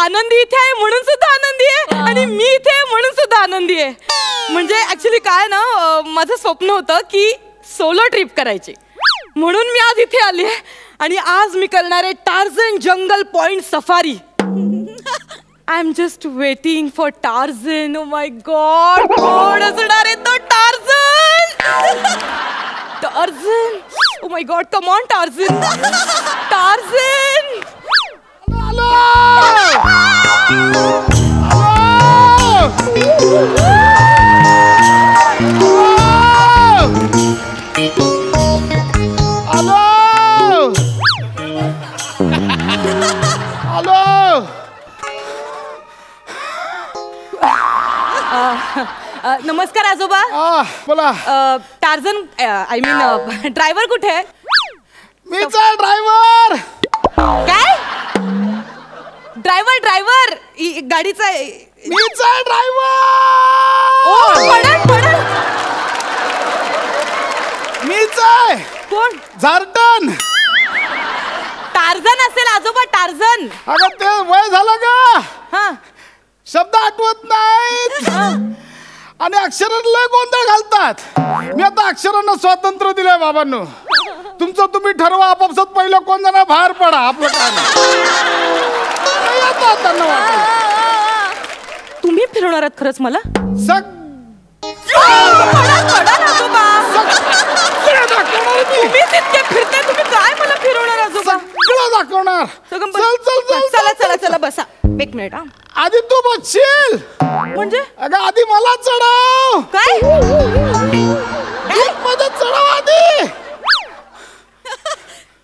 आनंदी इथे आहे म्हणून सुद्धा आनंदी आहे आणि मी इथे आहे म्हणून सुद्धा आनंदी आहे. म्हणजे ऍक्च्युली काय ना, माझं स्वप्न होतं की सोलो ट्रिप करायची, म्हणून मी आज इथे आली आहे आणि आज मी करणार आहे Tarzan jungle point safari. I am just waiting for Tarzan. Oh my God, कोण असणार आहे तो Tarzan? Tarzan, oh my God, come on Tarzan. Tarzan, hello नमस्कार आजोबा. बोला. टार्झन आय मीन ड्रायव्हर कुठे आहे? मीच आहे ड्रायव्हर. काय? ड्रायव्हर गाडीचा मीच आहे ड्रायव्हर. मीच आहे. कोण? झारटन. टार्झन असेल आजोबा, टार्झन. अगं ते वय झालं का? हा, शब्द आठवत नाहीत आणि अक्षरांना लय गोंधळ घालतात. मी आता अक्षरांना स्वातंत्र्य दिलंय बाबांनो. तुमचं तुम्ही ठरवा आपापसात. पहिलं कोण जण बाहेर पडा. आपलं काय तुम्ही फिरवणार आहात खरंच मला? तुम्हीच इतके फिरताय, तुम्ही काय मला फिरवणार आजोबा? सगळं दाखवणार. चला चला चला बसा एक मिनिट. हा, आधी तू बसशील. म्हणजे? अगं आधी मला चढव. काय? मध्ये चढव आधी.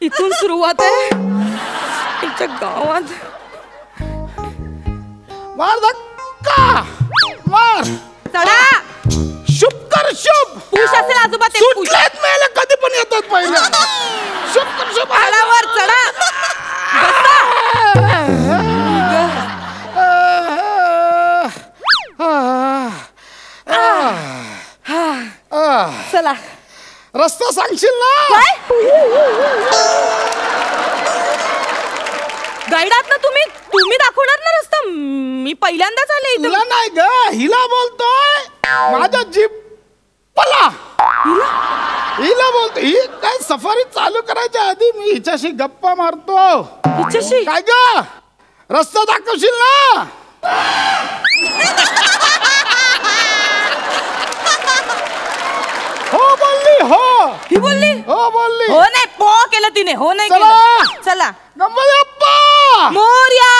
इथून सुरुवात आहे तिच्या गावात. मार धक्का मार. चढा. शुभ कर शुभ. पुश असेल आजोबा ते. सुटलेत मेले कधी पण येतात पहिले. शुभ कर शुभ. चढावर चढा. चला. रस्ता सांगशील ना? गाईड आहात ना तुम्ही? तुम्ही दाखवणार ना रस्ता? मी पहिल्यांदाच आले इथे. हिला नाही ग, हिला बोलतोय. माझ्या जीपला हिला बोलतो. ही काय सफारी चालू करायच्या आधी मी हिच्याशी गप्पा मारतो. हिच्याशी? काय ग, रस्ता दाखवशील ना? हो बोलली. हो ही बोलली. हो बोलली. हो नाही पो केलं तिने. हो नाही चला. केलं. चला. गणपती मोरया.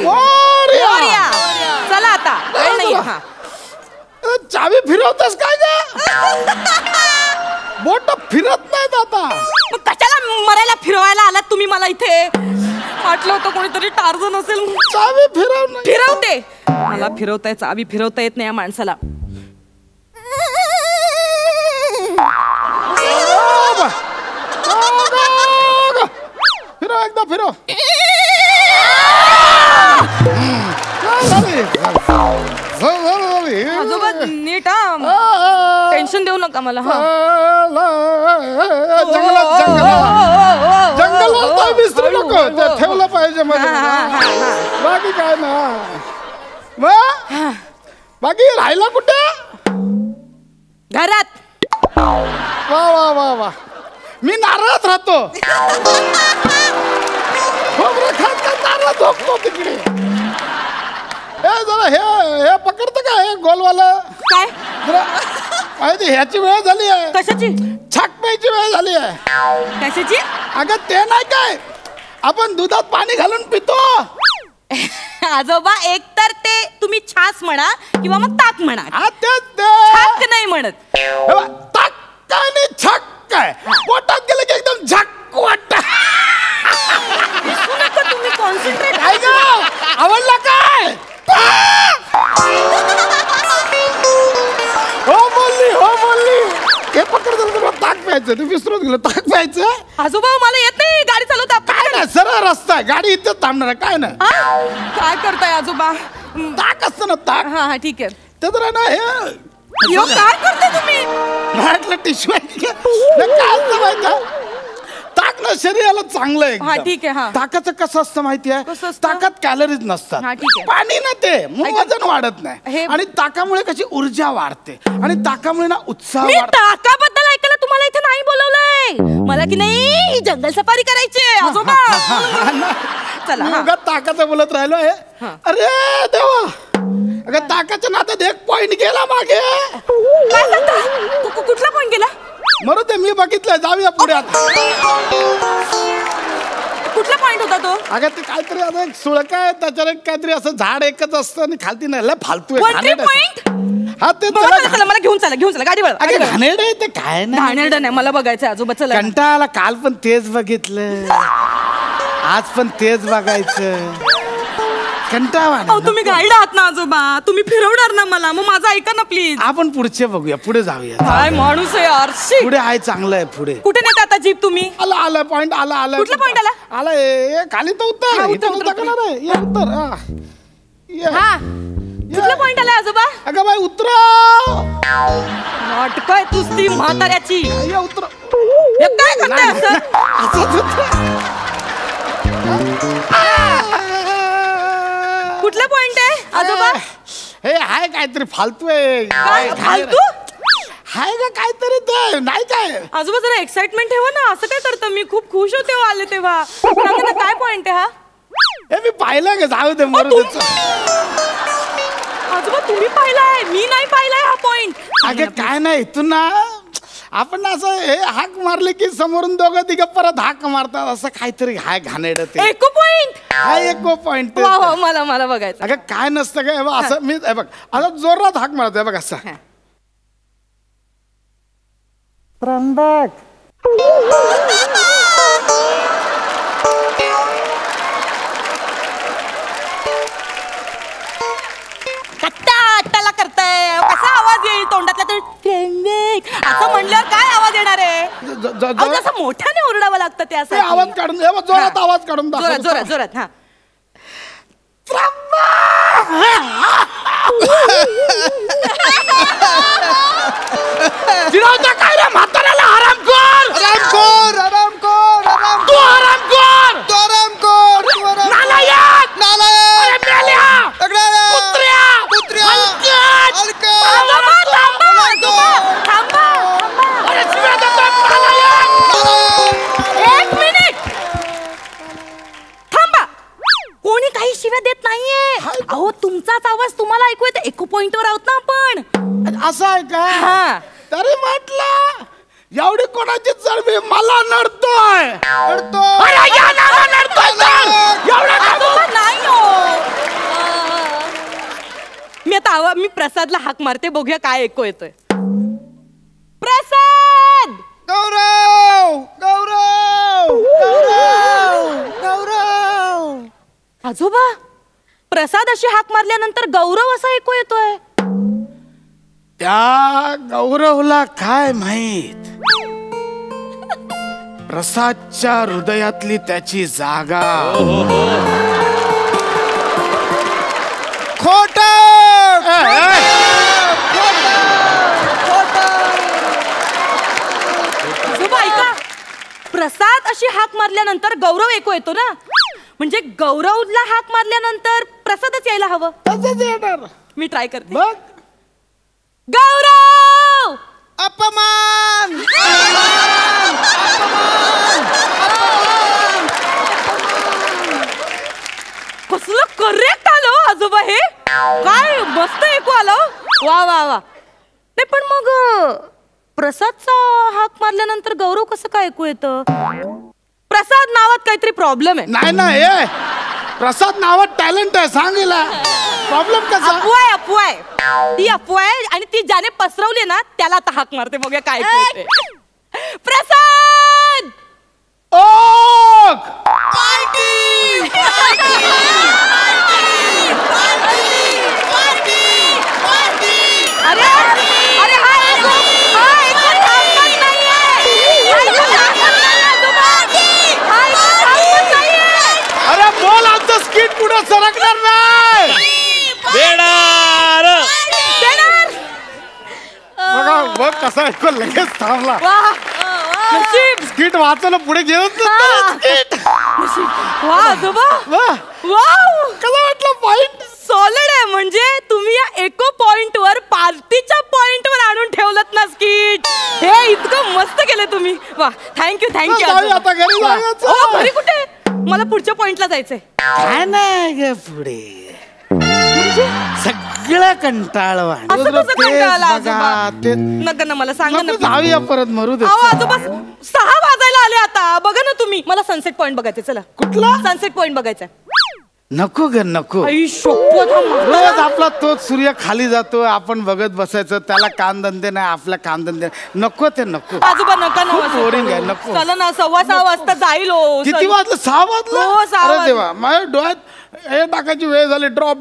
मोरया. चला आता वेळ नाही. हा, चावी फिरवतेस काय ग? बोट फिरत नाहीत आता. मग कशाला मरायला फिरवायला आलात तुम्ही मला इथे? वाटलं होतं कोणीतरी टार्झन असेल. चावी फिरव. फिरवते. मला फिरवता येत, चावी फिरवता येत नाही या माणसाला. फिरव एकदा फिरव. आजोबा नीट. टेन्शन देऊ नका मला. जंगलात विसरू नको. ठेवलं पाहिजे मध्ये. बाकी काय ना. बाकी राहिला कुठे? घरात. वा वा वा वा. मी नारळात राहतो. नारळात झोपतो तिकडे. जरा हे पकडतं का हे गोलवालं? काय? जरा माहिती ह्याची वेळ झाली आहे. कशाची? छाकप्याची वेळ झाली आहे. कशाची? अगं ते नाही काय, आपण दुधात पाणी घालून पितो. आजोबा एक तर ते तुम्ही छास म्हणा किंवा मग ताक म्हणा. छाक नाही म्हणत. ताक काय नाही, छाक काय. पोटात गेलं की एकदम झक वाटत. तुम्ही कॉन्सन्ट्रेट. काय ग, आवडला काय? हो बोलली. हो बोलली. हे पकड तुला ताक प्यायचं. तू विसरून गेलो ताक प्यायचं. आजोबा मला येत नाही गाडी चालवता. काय नाही, सरळ रस्ता आहे. गाडी इथेच थांबणार आहे. काय ना काय करताय आजोबा? ताक असतं ना ताक. हा हा ठीक आहे. ते तर आहे ना हे काय करताय तुम्ही? म्हटलं टिश्यू काय असतं माहिती. ताक ना शरीराला चांगलं आहे हा, एकदम. ठीक आहे, हा. ताकाचं कसं असतं माहिती आहे? कसं असतं? ताकात कॅलरीज नसतात, हा, ठीक आहे. पाणी ना ते मग वजन वाढत नाही हे- आणि ताकामुळे कशी ऊर्जा वाढते आणि ताकामुळे ना उत्साह मी वाढतो. ताकाबद्दल ऐकायला तुम्हाला इथे नाही बोलवलंय. मला की नाही जंगल सफारी करायची आहे, आजोबा. चला मी हा. उगाच ताकाचं बोलत राहिलो आहे. अरे देवा, अगं ताकाच्या नात्यात एक पॉइंट गेला मागे. काय सांगता? कुठला पॉईंट गेला? मरू ते मी बघितलंय, जाऊया पुढे आता. कुठला पॉईंट होता तो? अगं ते काहीतरी आता एक सुळका आहे, त्याच्यावर एक काहीतरी असं झाड एकच असतं आणि खालती नाही, लय फालतू आहे, कोणती घाणेरडं आहे. पॉईंट? हा ते बघा, त्याला चला मला घेऊन चला गाडीवर. अगं घाणेरडं आहे ते, काय नाही घाणेरडं नाही, मला बघायचं आजोबा. चला कंटाळा. काल पण तेच बघितलं, आज पण तेच बघायचं. कंटाळा अहो तुम्ही गाईड आहात ना आजोबा, तुम्ही फिरवणार ना मला, मग माझं ऐका ना प्लीज. आपण पुढचे बघूया, पुढे जाऊया. काय माणूस आहे आरशी. पुढे आहे, चांगलं आहे पुढे. कुठे नेता आता जीप तुम्ही? आला आला पॉइंट आला आला. कुठला point आला? आला ए, खाली तर हा, उत्तर उत्तर, इथं उत्तर, उत्तर करणार आहे. ये उत्तर हा. ये. हा कुठला पॉईंट आला आजोबा? अगं बाई उतर. नाटक आहे तुझी म्हाताऱ्याची. ये उतर. हे काय करताय असं? असंच उतर. कुठला पॉइंट आहे आजोबा? हे हाय काहीतरी फालतू आहे. काय फालतू? हाय का काहीतरी ते नाही काय. आजोबा जरा एक्साइटमेंट ठेवा ना, असं काय करता? मी खूप खुश होते हो आले तेव्हा. सांगा ना काय पॉइंट आहे हा? हे मी पाहिलं का, जाऊ दे मरू दे. आजोबा तुम्ही पाहिलाय, मी नाही पाहिलाय हा पॉइंट. अगं काय नाही, इथून ना आपण असं हे हाक मारले की समोरून दोघं तिघं परत हाक मारतात, असं काहीतरी हाय घाणेरडं ते. एको पॉइंट. हा एक पॉइंट. वा वा, मला बघायचं. अगं काय नसतं काय, हे बघ, असं मी हे बघ असं जोरात हाक मारतोय बघ असं. हा. त्र्यंबक. कट्टाला करताय, कसा आवाज येईल तोंडातला? तर त्र्यंबक असं म्हणल्यावर काय आवाज येणार आहे? अहो, जसं मोठ्याने ओरडावं लागतं ते त्यासाठी. आवाज काढून हे बघ, जोरात आवाज काढून दाखव. जोरात हा. जिरावता काय रे म्हाताऱ्याला? हरामखोर. तू हरामखोर. नालायक. अरे मेल्या. कुत्र्या. हलकट. थांबा. अरे शिव्या देतोय, नालायक. एक मिनिट थांबा. कोणी काही शिव्या देत नाहीये. अहो तुमचाच आवाज तुम्हाला ऐकू येतो. एको पॉइंट वर आहोत ना आपण. असं आहे का? हा. तरी म्हटलं एवढी कोणाची चरबी, मला नडतोय. अरे या नाला नडतोय तर. एवढं का तू? आजोबा, नाही हो. मी आता मी प्रसादला हाक मारते, बघूया काय ऐकू येतोय. प्रसाद. आजोबा प्रसाद अशी हाक मारल्यानंतर गौरव असा ऐकू येतोय. त्या गौरवला काय माहित, प्रसादच्या हृदयातली त्याची जागा. खोट. आजोबा ऐका, प्रसाद अशी हाक मारल्यानंतर गौरव ऐकू येतो ना, म्हणजे गौरवला हाक मारल्यानंतर प्रसादच यायला हवं. तसंच येणार. मी ट्राय करते. बघ. गौरव. अपमान. कसलं करेक्ट आलो आजोबा, हे काय मस्त ऐकू आलं. वा वा वा. नाही पण मग प्रसादचा हाक मारल्यानंतर गौरव कसं काय ऐकू येतं? प्रसाद नावात काहीतरी प्रॉब्लेम आहे. नाही ना, हे प्रसाद नावात टॅलेंट आहे, सांगितला. प्रॉब्लेम कसा? अफवा आहे. ती अफवा आहे आणि ती ज्याने पसरवली ना त्याला आता हाक मारते, बघूया काय ऐकू येते. प्रसाद. ओक. अरे अरे हा ऐकू थांबत नाहीये. अरे बोल, आमचं स्किट पुढे सरकणार नाही. बघा बघ कसा ऐकू लगेच थांबला. नशीब. स्किट वाचायला पुढे घेऊन वा आजोबा वाव कसं वाटलं पॉइंट सॉलिड आहे. म्हणजे तुम्ही या एको पॉइंट वर पार्टीच्या पॉइंट वर आणून ठेवलत ना स्किट. हे इतकं मस्त केलं तुम्ही. वा थँक्यू आता घरी जायचं. घरी कुठे मला पुढच्या पॉइंटला जायचंय. काय नाही ग पुढे सगळं कंटाळवाण असं कसं कंटाळला आजोबा? ते नका ना मला सांगा ना जाऊया परत मरू दे. अहो आजोबा 6 वाजायला आले आता. बघा ना तुम्ही. मला सनसेट पॉइंट बघायचं. चला कुठला सनसेट पॉइंट बघायचा. नको ग नको. आई शपथ रोज आपला तोच सूर्य खाली जातो आपण बघत बसायचं. त्याला कामधंदे नाही आपल्या कामधंदे नको ते नको. आजोबा नका ना बोरिंग आहे नको. चला ना 6:15 वाजता जाईल. किती वाजलं 6 वाजलं. हो, 6 अरे वाजले. देवा माझ्या डोळ्यात हे टाकायची वेळ झाली. ड्रॉप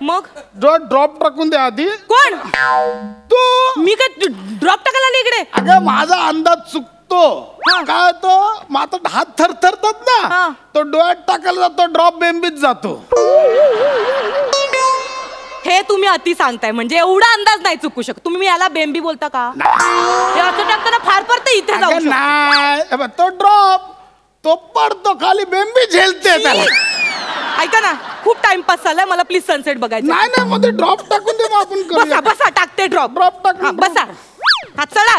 मग ड्रॉप टाकून दे आधी. कोण तू मी काय ड्रॉप टाकायला आले इकडे. अगं माझा अंदाज चुकतो. काय तो माझा हात थरथरतात हा. ना तो डोळ्यात टाकायला जातो ड्रॉप बेंबीत जातो. हे तुम्ही अति सांगताय. म्हणजे एवढा अंदाज नाही चुकू शकत तुम्ही. याला बेंबी बोलता का? हे असं टाकताना फार पडतं इथे जाऊ अगं शकतो. नाही तो ड्रॉप तो पडतो खाली बेंबी झेलते त्याला. ऐका ना खूप टाइमपास झालाय. मला प्लीज सनसेट बघायचं. नाही मध्ये ड्रॉप टाकून दे मग आपण बसा करूया. बसा टाकते ड्रॉप. ड्रॉप टाक हा, बसा. हा चढा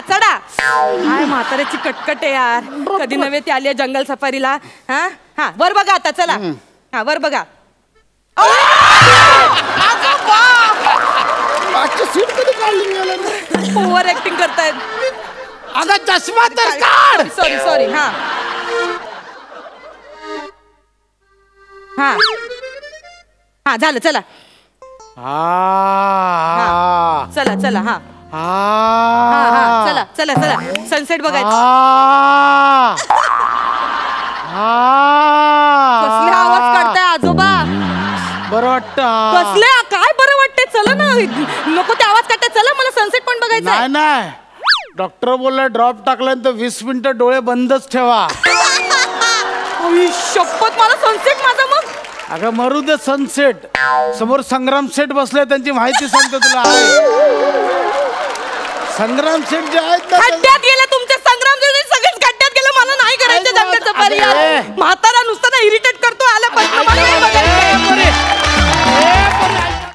काय म्हाताऱ्याची कटकट आहे यार. कधी नव्हे ती आली जंगल सफारीला. हा हा वर बघा आता. चला हा वर बघा. मागची सीट कधी काढली मी. ओव्हर ऍक्टिंग करतायत. अगं चष्मा तर काढ. सॉरी हा हा हा झालं. चला चला हा चला सनसेट बघायचं. कसले आवाज काढताय आजोबा. बरं वाटतं. कसले काय बरं वाटतंय. चला ना नको ते आवाज काढताय. चला मला सनसेट पण बघायचं. नाही डॉक्टर बोलला ड्रॉप टाकल्यानंतर 20 मिनिटं डोळे बंदच ठेवा. शपथ मला सनसेट माझा. मग अगं मरू दे सनसेट. समोर संग्राम सेठ बसले त्यांची माहिती सांगतो तुला. संग्राम सेठ जे आहेत ना खड्ड्यात गेले तुमचे. संग्राम सगळेच खड्ड्यात गेले. मला नाही करायचं जंगल सफारी. म्हातारा नुसता ना इरिटेट करतो. आला पण